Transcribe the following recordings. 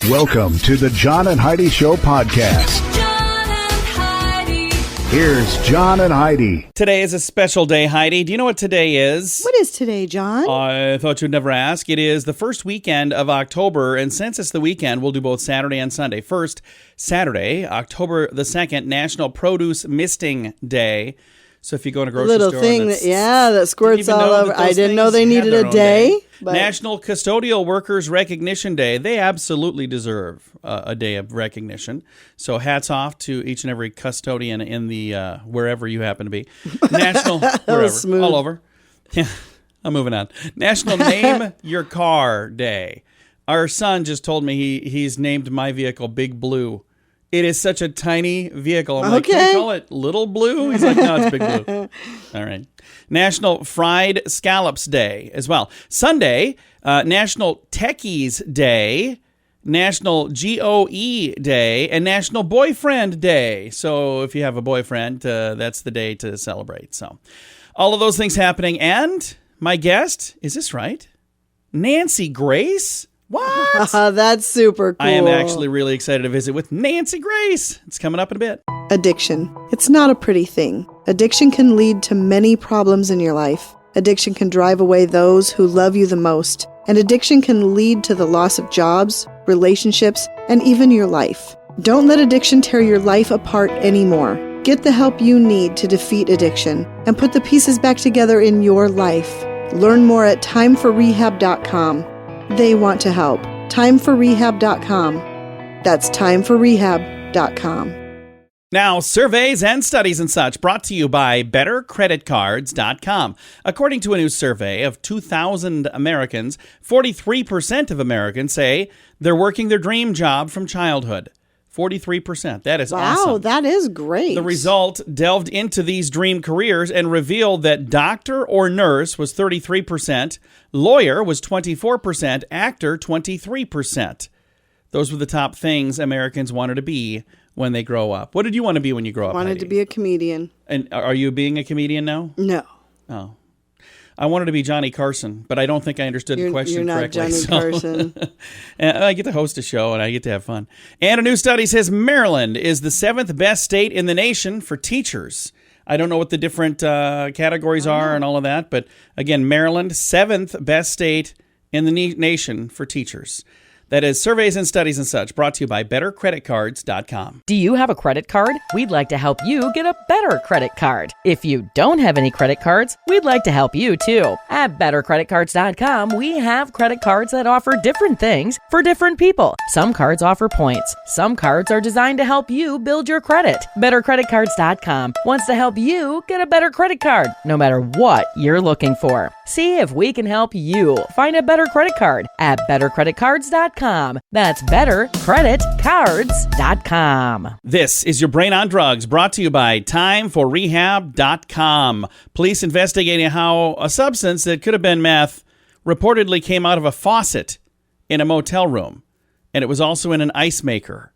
Welcome to the John and Heidi Show podcast. John and Heidi. Here's John and Heidi. Today is a special day, Heidi. Do you know what today is? What is today, John? I thought you'd never ask. It is the first weekend of October, and since it's the weekend, we'll do both Saturday and Sunday. First, Saturday, October the 2nd, National Produce Misting Day. So if you go in a grocery Little store... thing that squirts all over. I didn't know they needed a day. But National Custodial Workers Recognition Day. They absolutely deserve a day of recognition. So hats off to each and every custodian in the wherever you happen to be. National, wherever, smooth. all over. Yeah, I'm moving on. National Name Your Car Day. Our son just told me he's named my vehicle Big Blue. It is such a tiny vehicle. I'm like, can you call it Little Blue? He's like, no, it's Big Blue. All right. National Fried Scallops Day as well. Sunday, National Techies Day, National GOE Day, and National Boyfriend Day. So if you have a boyfriend, that's the day to celebrate. So all of those things happening. And my guest, is this right? Nancy Grace? What? That's super cool. I am actually really excited to visit with Nancy Grace. It's coming up in a bit. Addiction. It's not a pretty thing. Addiction can lead to many problems in your life. Addiction can drive away those who love you the most. And addiction can lead to the loss of jobs, relationships, and even your life. Don't let addiction tear your life apart anymore. Get the help you need to defeat addiction and put the pieces back together in your life. Learn more at timeforrehab.com. They want to help. Timeforrehab.com. That's timeforrehab.com. Now, surveys and studies and such brought to you by bettercreditcards.com. According to a new survey of 2,000 Americans, 43% of Americans say they're working their dream job from childhood. 43%. That is awesome. Wow, that is great. The result delved into these dream careers and revealed that doctor or nurse was 33%, lawyer was 24%, actor 23%. Those were the top things Americans wanted to be when they grow up. What did you want to be when you grow up, Wanted Heidi? to be a comedian. And are you being a comedian now? No. Oh. I wanted to be Johnny Carson, but I don't think I understood the question You're not correctly. Johnny Carson. And I get to host a show, and I get to have fun. And a new study says Maryland is the 7th best state in the nation for teachers. I don't know what the different categories are and all of that, but again, Maryland, 7th best state in the nation for teachers. That is surveys and studies and such, brought to you by bettercreditcards.com. Do you have a credit card? We'd like to help you get a better credit card. If you don't have any credit cards, we'd like to help you too. At bettercreditcards.com, we have credit cards that offer different things for different people. Some cards offer points. Some cards are designed to help you build your credit. Bettercreditcards.com wants to help you get a better credit card, no matter what you're looking for. See if we can help you find a better credit card at bettercreditcards.com. That's bettercreditcards.com. This is your Brain on Drugs, brought to you by timeforrehab.com. Police investigating how a substance that could have been meth reportedly came out of a faucet in a motel room, and it was also in an ice maker.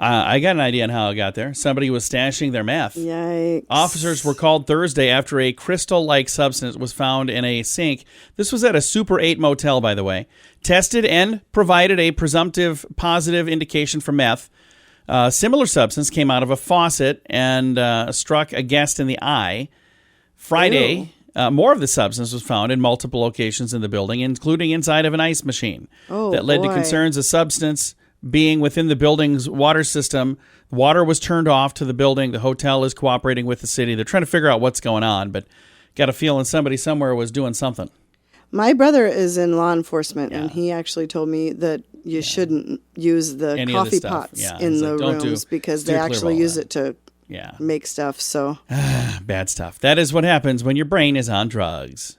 I got an idea on how it got there. Somebody was stashing their meth. Yikes. Officers were called Thursday after a crystal-like substance was found in a sink. This was at a Super 8 motel, by the way. Tested and provided a presumptive positive indication for meth. Similar substance came out of a faucet and struck a guest in the eye. Friday, more of the substance was found in multiple locations in the building, including inside of an ice machine. That led to concerns of substance being within the building's water system. Water was turned off to the building. The hotel is cooperating with the city. They're trying to figure out what's going on, but got a feeling somebody somewhere was doing something. My brother is in law enforcement, and he actually told me that you shouldn't use the coffee pots in the rooms because they actually use it to make stuff. So bad stuff. That is what happens when your brain is on drugs.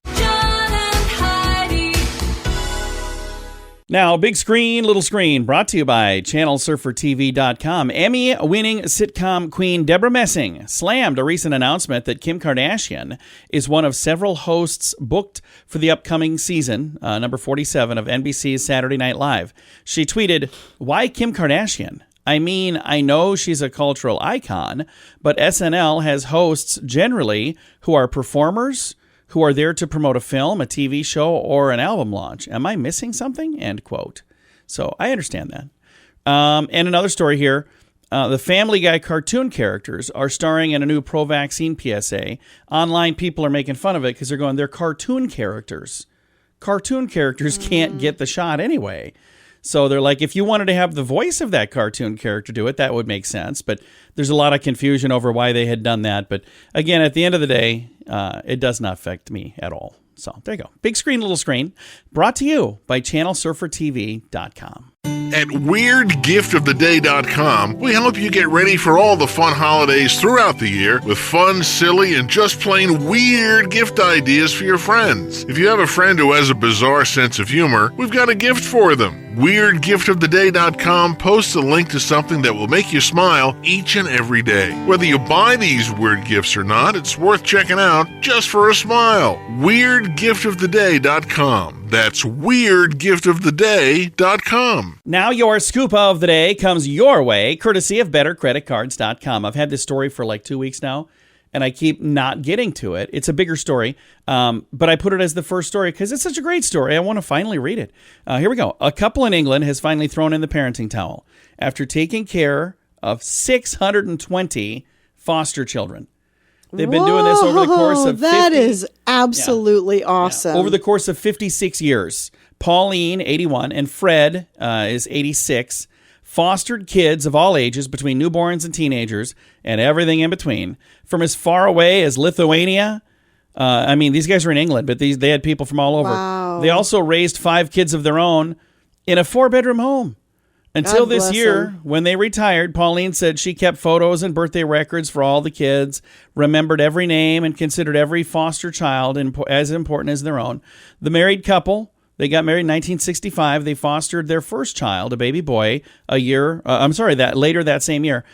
Now, big screen, little screen, brought to you by ChannelSurferTV.com. Emmy-winning sitcom queen Deborah Messing slammed a recent announcement that Kim Kardashian is one of several hosts booked for the upcoming season, number 47 of NBC's Saturday Night Live. She tweeted, "Why Kim Kardashian? I mean, I know she's a cultural icon, but SNL has hosts generally who are performers, who are there to promote a film, a TV show, or an album launch. Am I missing something?" End quote. So I understand that. And another story here. The Family Guy cartoon characters are starring in a new pro-vaccine PSA. Online people are making fun of it because they're cartoon characters. Cartoon characters can't get the shot anyway. So they're like, if you wanted to have the voice of that cartoon character do it, that would make sense. But there's a lot of confusion over why they had done that. But again, at the end of the day, it does not affect me at all. So there you go. Big screen, little screen. Brought to you by channelsurfertv.com. At WeirdGiftOfTheDay.com, we help you get ready for all the fun holidays throughout the year with fun, silly, and just plain weird gift ideas for your friends. If you have a friend who has a bizarre sense of humor, we've got a gift for them. WeirdGiftOfTheDay.com posts a link to something that will make you smile each and every day. Whether you buy these weird gifts or not, it's worth checking out just for a smile. WeirdGiftOfTheDay.com. That's WeirdGiftOfTheDay.com. Now your scoop of the day comes your way, courtesy of BetterCreditCards.com. I've had this story for like 2 weeks now, and I keep not getting to it. It's a bigger story, but I put it as the first story because it's such a great story. I want to finally read it. Here we go. A couple in England has finally thrown in the parenting towel after taking care of 620 foster children. They've been doing this over the course of 50. That is absolutely awesome. Yeah. Over the course of 56 years. Pauline, 81, and Fred is 86, fostered kids of all ages between newborns and teenagers and everything in between. From as far away as Lithuania. These guys are in England, but they had people from all over. Wow. They also raised 5 kids of their own in a 4-bedroom home. Until this year, when they retired, Pauline said she kept photos and birthday records for all the kids, remembered every name, and considered every foster child as important as their own. The married couple, they got married in 1965. They fostered their first child, a baby boy, later that same year.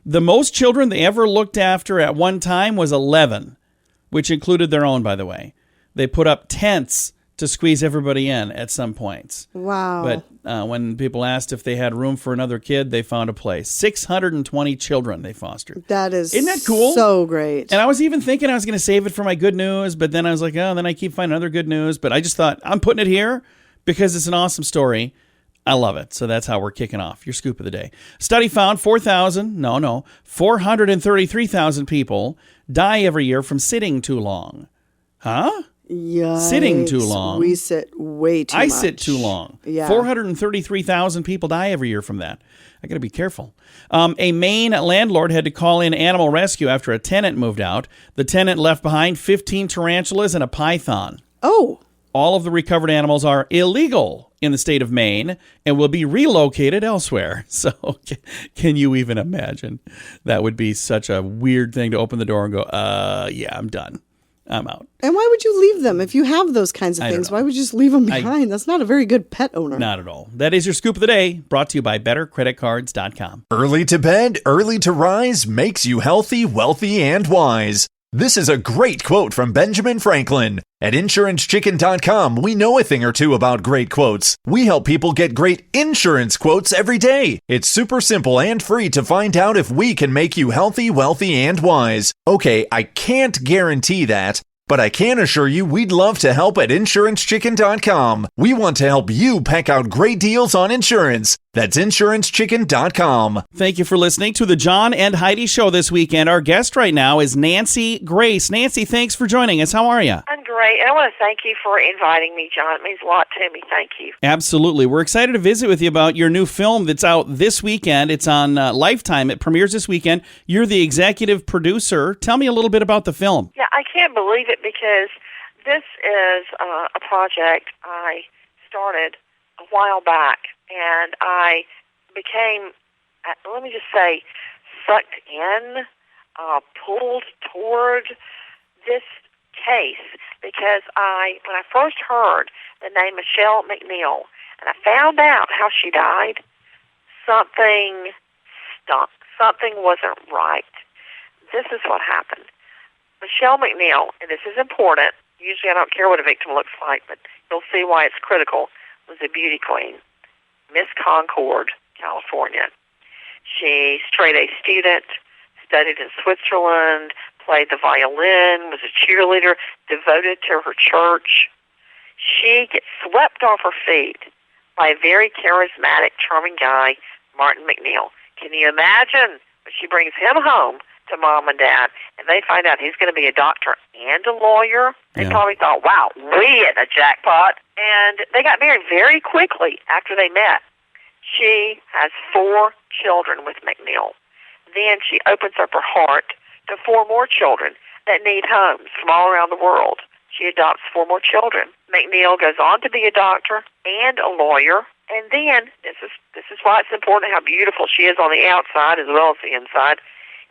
The most children they ever looked after at one time was 11, which included their own, by the way. They put up tents to squeeze everybody in at some points. Wow. But when people asked if they had room for another kid, they found a place. 620 children they fostered. Isn't that cool? So great. And I was even thinking I was going to save it for my good news, but then I was like, then I keep finding other good news. But I just thought, I'm putting it here because it's an awesome story. I love it. So that's how we're kicking off your scoop of the day. Study found 433,000 people die every year from sitting too long. Huh? Yikes. Sitting too long. We sit way too much. I sit too long. Yeah. 433,000 people die every year from that. I got to be careful. A Maine landlord had to call in animal rescue after a tenant moved out. The tenant left behind 15 tarantulas and a python. Oh. All of the recovered animals are illegal in the state of Maine and will be relocated elsewhere. So can you even imagine? That would be such a weird thing to open the door and go, yeah, I'm done. I'm out. And why would you leave them if you have those kinds of things? Why would you just leave them behind? That's not a very good pet owner. Not at all. That is your scoop of the day, brought to you by BetterCreditCards.com. Early to bed, early to rise makes you healthy, wealthy, and wise. This is a great quote from Benjamin Franklin. At InsuranceChicken.com, we know a thing or two about great quotes. We help people get great insurance quotes every day. It's super simple and free to find out if we can make you healthy, wealthy, and wise. Okay, I can't guarantee that, but I can assure you we'd love to help at InsuranceChicken.com. We want to help you peck out great deals on insurance. That's InsuranceChicken.com. Thank you for listening to the John and Heidi Show this weekend. Our guest right now is Nancy Grace. Nancy, thanks for joining us. How are you? I'm great, and I want to thank you for inviting me, John. It means a lot to me. Thank you. Absolutely. We're excited to visit with you about your new film that's out this weekend. It's on Lifetime. It premieres this weekend. You're the executive producer. Tell me a little bit about the film. Yeah, I can't believe it because this is a project I started a while back, and I became, let me just say, sucked in, pulled toward this case because when I first heard the name Michelle McNeil and I found out how she died, something stunk. Something wasn't right. This is what happened. Michelle McNeil, and this is important, usually I don't care what a victim looks like, but you'll see why it's critical, was a beauty queen. Miss Concord, California. She's straight-A student, studied in Switzerland, played the violin, was a cheerleader, devoted to her church. She gets swept off her feet by a very charismatic, charming guy, Martin McNeil. Can you imagine when she brings him home to Mom and Dad, and they find out he's going to be a doctor and a lawyer? They probably thought, wow, we hit a jackpot. And they got married very quickly after they met. She has 4 children with McNeil. Then she opens up her heart to 4 more children that need homes from all around the world. She adopts 4 more children. McNeil goes on to be a doctor and a lawyer. And then, this is why it's important how beautiful she is on the outside as well as the inside.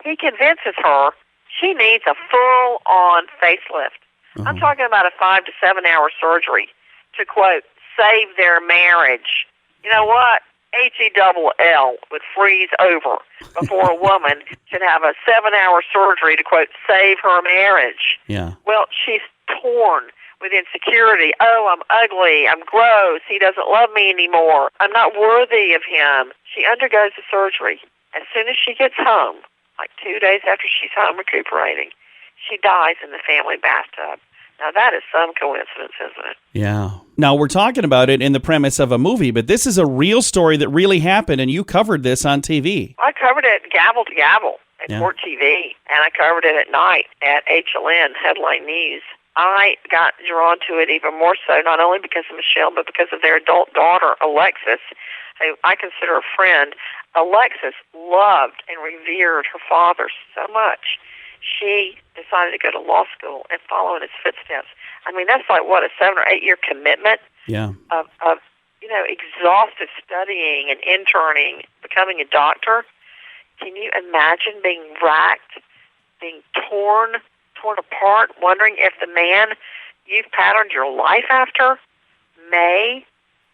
He convinces her she needs a full-on facelift. I'm talking about a 5 to 7 hour surgery to, quote, save their marriage. You know what? HELL would freeze over before a woman should have a 7-hour surgery to, quote, save her marriage. Yeah. Well, she's torn with insecurity. Oh, I'm ugly. I'm gross. He doesn't love me anymore. I'm not worthy of him. She undergoes the surgery. As soon as she gets home, like 2 days after she's home recuperating, she dies in the family bathtub. Now, that is some coincidence, isn't it? Yeah. Now, we're talking about it in the premise of a movie, but this is a real story that really happened, and you covered this on TV. I covered it gavel to gavel at Court TV, and I covered it at night at HLN, Headline News. I got drawn to it even more so, not only because of Michelle, but because of their adult daughter, Alexis, who I consider a friend. Alexis loved and revered her father so much. She decided to go to law school and follow in his footsteps. I mean, that's like, what, a 7 or 8 year commitment of exhaustive studying and interning, becoming a doctor. Can you imagine being racked, being torn apart, wondering if the man you've patterned your life after may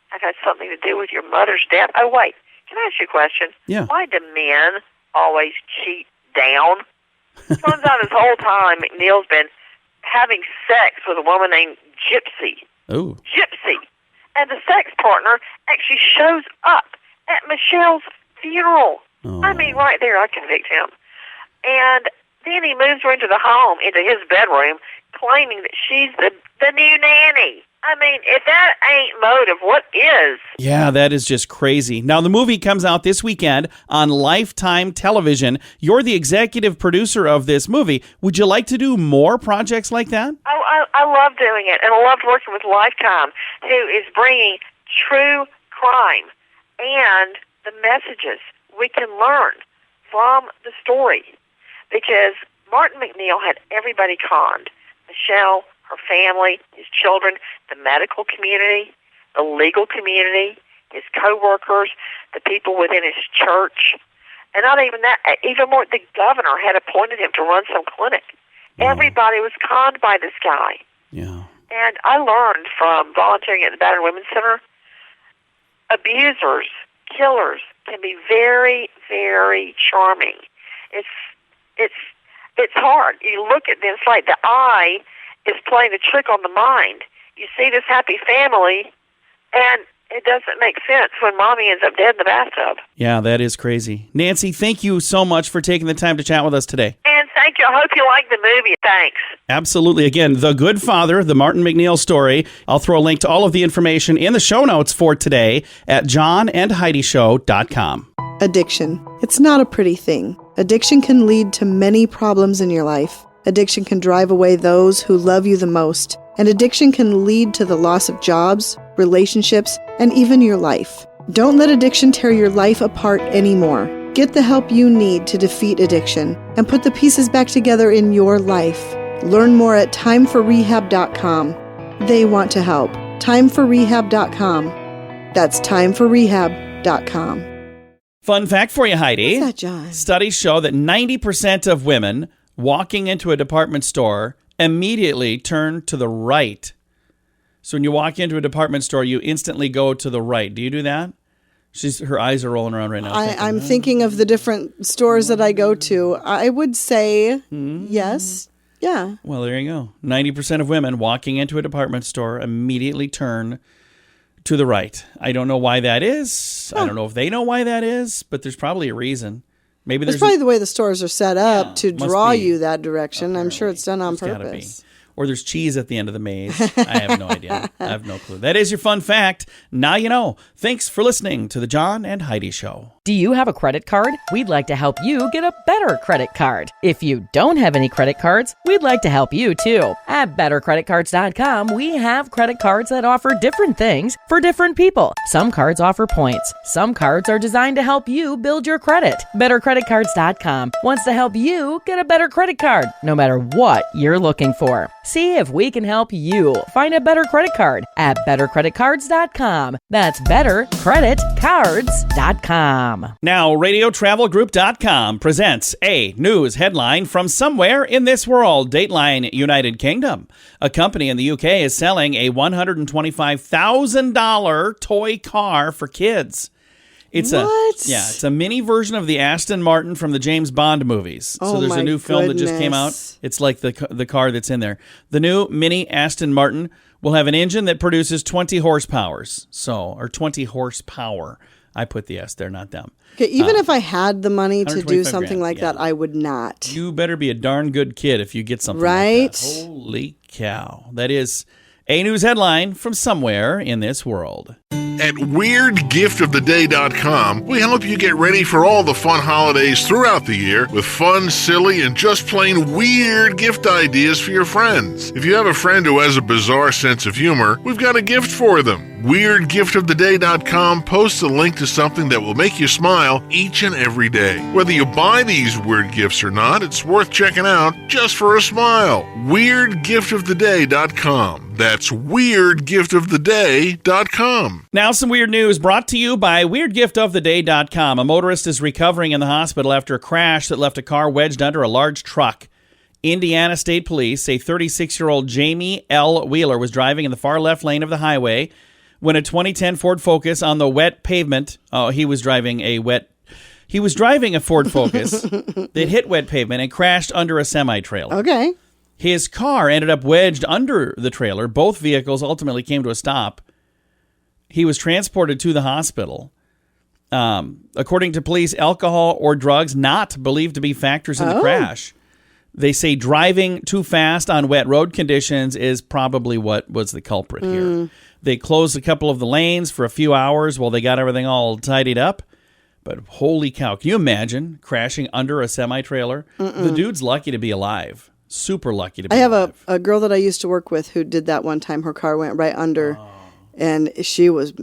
have had something to do with your mother's death? Oh, wait, can I ask you a question? Yeah. Why do men always cheat down? Turns out this whole time McNeil's been having sex with a woman named Gypsy. Oh. Gypsy. And the sex partner actually shows up at Michelle's funeral. Oh. I mean, right there, I convict him. And then he moves her into the home, into his bedroom, claiming that she's the new nanny. I mean, if that ain't motive, what is? Yeah, that is just crazy. Now, the movie comes out this weekend on Lifetime Television. You're the executive producer of this movie. Would you like to do more projects like that? Oh, I love doing it, and I loved working with Lifetime, who is bringing true crime and the messages we can learn from the story. Because Martin McNeil had everybody conned. Michelle, her family, his children, the medical community, the legal community, his co-workers, the people within his church. And not even that, even more, the governor had appointed him to run some clinic. Everybody was conned by this guy. Yeah. And I learned from volunteering at the Battered Women's Center, abusers, killers can be very, very charming. It's hard. You look at this, like the eye is playing a trick on the mind. You see this happy family, and it doesn't make sense when mommy ends up dead in the bathtub. Yeah, that is crazy. Nancy, thank you so much for taking the time to chat with us today. And thank you. I hope you like the movie. Thanks. Absolutely. Again, The Good Father, the Martin McNeil story. I'll throw a link to all of the information in the show notes for today at johnandheidishow.com. Addiction. It's not a pretty thing. Addiction can lead to many problems in your life. Addiction can drive away those who love you the most. And addiction can lead to the loss of jobs, relationships, and even your life. Don't let addiction tear your life apart anymore. Get the help you need to defeat addiction and put the pieces back together in your life. Learn more at timeforrehab.com. They want to help. Timeforrehab.com. That's timeforrehab.com. Fun fact for you, Heidi. What's that, John? Studies show that 90% of women walking into a department store immediately turn to the right. So when you walk into a department store, you instantly go to the right. Do you do that? Her eyes are rolling around right now. I'm thinking of the different stores that I go to. I would say yes. Yeah. Well, there you go. 90% of women walking into a department store immediately turn to the right. I don't know why that is. I don't know if they know why that is, but there's probably a reason. Maybe it's probably the way the stores are set up to draw you that direction. Apparently. I'm sure it's done on It's gotta purpose. be. Or there's cheese at the end of the maze. I have no idea. I have no clue. That is your fun fact. Now you know. Thanks for listening to The John and Heidi Show. Do you have a credit card? We'd like to help you get a better credit card. If you don't have any credit cards, we'd like to help you too. At bettercreditcards.com, we have credit cards that offer different things for different people. Some cards offer points. Some cards are designed to help you build your credit. Bettercreditcards.com wants to help you get a better credit card, no matter what you're looking for. See if we can help you find a better credit card at bettercreditcards.com. That's bettercreditcards.com. Now, RadioTravelGroup.com presents a news headline from somewhere in this world. Dateline, United Kingdom. A company in the UK is selling a $125,000 toy car for kids. It's it's a mini version of the Aston Martin from the James Bond movies. Oh, so there's my a new film that just came out. goodness. It's like the car that's in there. The new mini Aston Martin will have an engine that produces 20 horsepower. Or 20 horsepower. I put the S there, not them. Okay, even if I had the money to do 125 something grand, like yeah. that, I would not. You better be a darn good kid if you get something like Right? that. Holy cow. That is a news headline from somewhere in this world. At WeirdGiftOfTheDay.com, we help you get ready for all the fun holidays throughout the year with fun, silly, and just plain weird gift ideas for your friends. If you have a friend who has a bizarre sense of humor, we've got a gift for them. WeirdGiftOfTheDay.com posts a link to something that will make you smile each and every day. Whether you buy these weird gifts or not, it's worth checking out just for a smile. WeirdGiftOfTheDay.com. That's WeirdGiftOfTheDay.com. Now some weird news brought to you by WeirdGiftOfTheDay.com. A motorist is recovering in the hospital after a crash that left a car wedged under a large truck. Indiana State Police say 36-year-old Jamie L. Wheeler was driving in the far left lane of the highway when a 2010 Ford Focus on the wet pavement. He was driving a Ford Focus that hit wet pavement and crashed under a semi-trailer. Okay. His car ended up wedged under the trailer. Both vehicles ultimately came to a stop. He was transported to the hospital. According to police, alcohol or drugs not believed to be factors in the crash. They say driving too fast on wet road conditions is probably what was the culprit here. They closed a couple of the lanes for a few hours while they got everything all tidied up. But holy cow, can you imagine crashing under a semi-trailer? The dude's lucky to be alive. Super lucky to be alive. I have a girl that I used to work with who did that one time. Her car went right under, and she was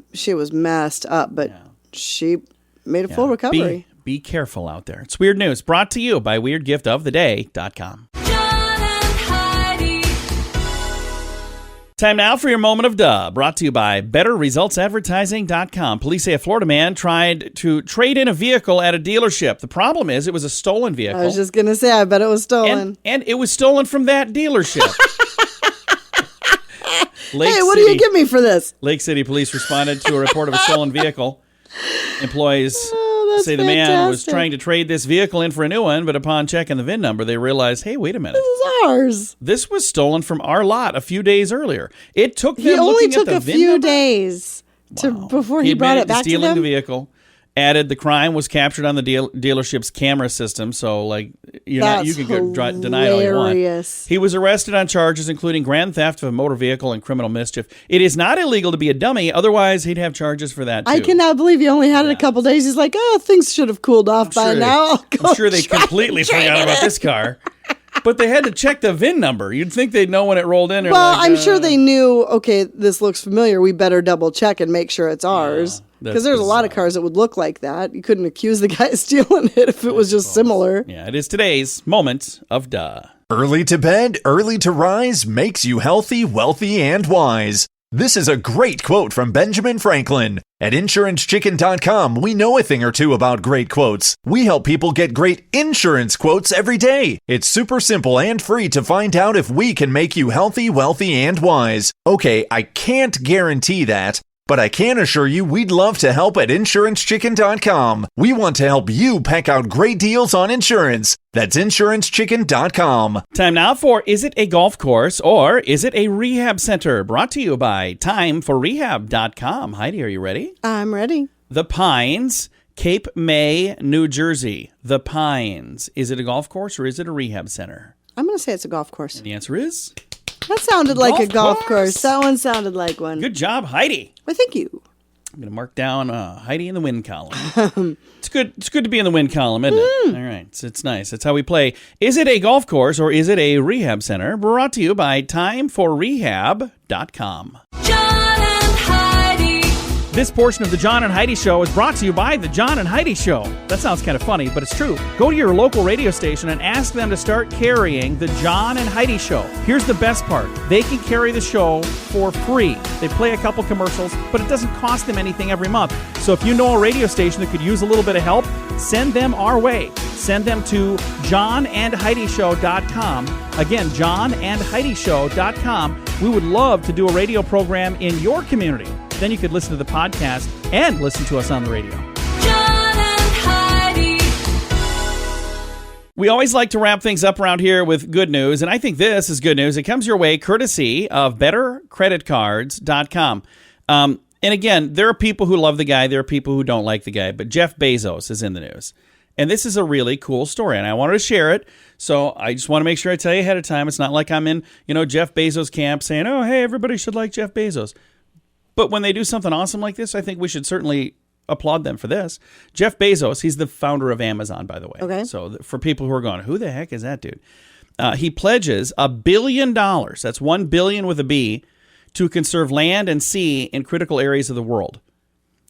messed up, but she made a full recovery. Be careful out there. It's weird news brought to you by WeirdGiftOfTheDay.com. John and Heidi. Time now for your moment of duh, brought to you by BetterResultsAdvertising.com. Police say a Florida man tried to trade in a vehicle at a dealership. The problem is it was a stolen vehicle. I was just going to say, I bet it was stolen. And it was stolen from that dealership. Hey, what do you give me for this? Lake City police responded to a report of a stolen vehicle. Employees That's say the man was fantastic. trying to trade this vehicle in for a new one, but upon checking the VIN number, they realized, hey, wait a minute. This is ours. This was stolen from our lot a few days earlier. It took them He only looking took at the a VIN few number. days before he brought admitted it back to stealing them. the vehicle. Added the crime was captured on the dealership's camera system, so like you can deny it all you want. hilarious. He was arrested on charges including grand theft of a motor vehicle and criminal mischief. It is not illegal to be a dummy, otherwise he'd have charges for that too. I cannot believe he only had it a couple days. He's like, things should have cooled off by now. I'm sure they completely forgot about this car. But they had to check the VIN number. You'd think they'd know when it rolled in. Well, I'm sure they knew, okay, this looks familiar. We better double check and make sure it's ours. Because there's a lot of cars that would look like that. You couldn't accuse the guy of stealing it if it was just similar. Yeah, it is today's moment of duh. Early to bed, early to rise makes you healthy, wealthy, and wise. This is a great quote from Benjamin Franklin. At InsuranceChicken.com, we know a thing or two about great quotes. We help people get great insurance quotes every day. It's super simple and free to find out if we can make you healthy, wealthy, and wise. Okay, I can't guarantee that, but I can assure you we'd love to help at InsuranceChicken.com. We want to help you peck out great deals on insurance. That's InsuranceChicken.com. Time now for Is It a Golf Course or Is It a Rehab Center? Brought to you by TimeForRehab.com. Heidi, are you ready? I'm ready. The Pines, Cape May, New Jersey. The Pines. Is it a golf course or is it a rehab center? I'm going to say it's a golf course. And the answer is That sounded like a golf course. course. That one sounded like one. good job, Heidi. Well, thank you. I'm going to mark down Heidi in the win column. It's good to be in the win column, isn't it? All right. It's nice. That's how we play. Is it a golf course or is it a rehab center? Brought to you by timeforrehab.com. John and Heidi. This portion of the John and Heidi Show is brought to you by the John and Heidi Show. That sounds kind of funny, but it's true. Go to your local radio station and ask them to start carrying the John and Heidi Show. Here's the best part. They can carry the show for free. They play a couple commercials, but it doesn't cost them anything every month. So if you know a radio station that could use a little bit of help, send them our way. Send them to johnandheidishow.com. Again, johnandheidishow.com. We would love to do a radio program in your community. Then you could listen to the podcast and listen to us on the radio. John and Heidi. We always like to wrap things up around here with good news, and I think this is good news. It comes your way courtesy of bettercreditcards.com. And again, there are people who love the guy, there are people who don't like the guy, but Jeff Bezos is in the news. And this is a really cool story, and I wanted to share it, so I just want to make sure I tell you ahead of time. It's not like I'm in, Jeff Bezos camp saying, oh, hey, everybody should like Jeff Bezos. But when they do something awesome like this, I think we should certainly applaud them for this. Jeff Bezos, he's the founder of Amazon, by the way. Okay. So for people who are going, who the heck is that dude? He pledges $1 billion, that's $1 billion with a B, to conserve land and sea in critical areas of the world.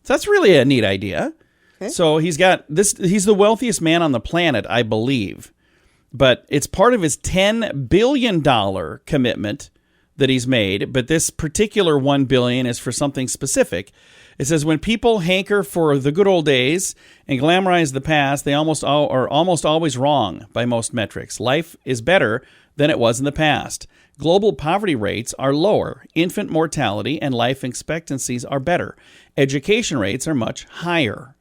So that's really a neat idea. Okay. So he's the wealthiest man on the planet, I believe. But it's part of his $10 billion commitment that he's made, but this particular $1 billion is for something specific. It says when people hanker for the good old days and glamorize the past, they are almost always wrong by most metrics. Life is better than it was in the past. Global poverty rates are lower. Infant mortality and life expectancies are better. Education rates are much higher.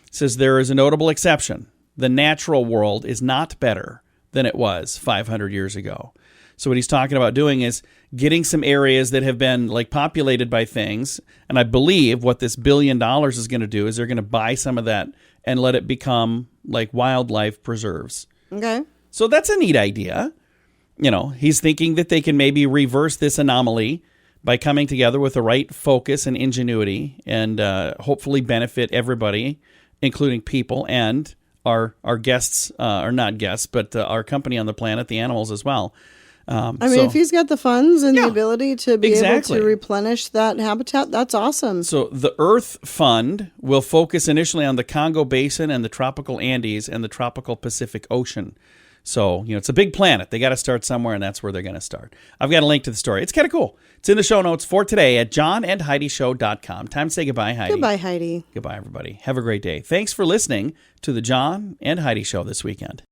It says there is a notable exception. The natural world is not better than it was 500 years ago. So what he's talking about doing is getting some areas that have been populated by things. And I believe what this $1 billion is going to do is they're going to buy some of that and let it become like wildlife preserves. Okay. So that's a neat idea. He's thinking that they can maybe reverse this anomaly by coming together with the right focus and ingenuity and hopefully benefit everybody, including people and our guests, or not guests, but our company on the planet, the animals as well. If he's got the funds and the ability to be exactly. able to replenish that habitat, that's awesome. So the Earth Fund will focus initially on the Congo Basin and the tropical Andes and the tropical Pacific Ocean. So, it's a big planet. They got to start somewhere, and that's where they're going to start. I've got a link to the story. It's kind of cool. It's in the show notes for today at johnandheidishow.com. Time to say goodbye, Heidi. Goodbye, Heidi. Goodbye, everybody. Have a great day. Thanks for listening to the John and Heidi Show this weekend.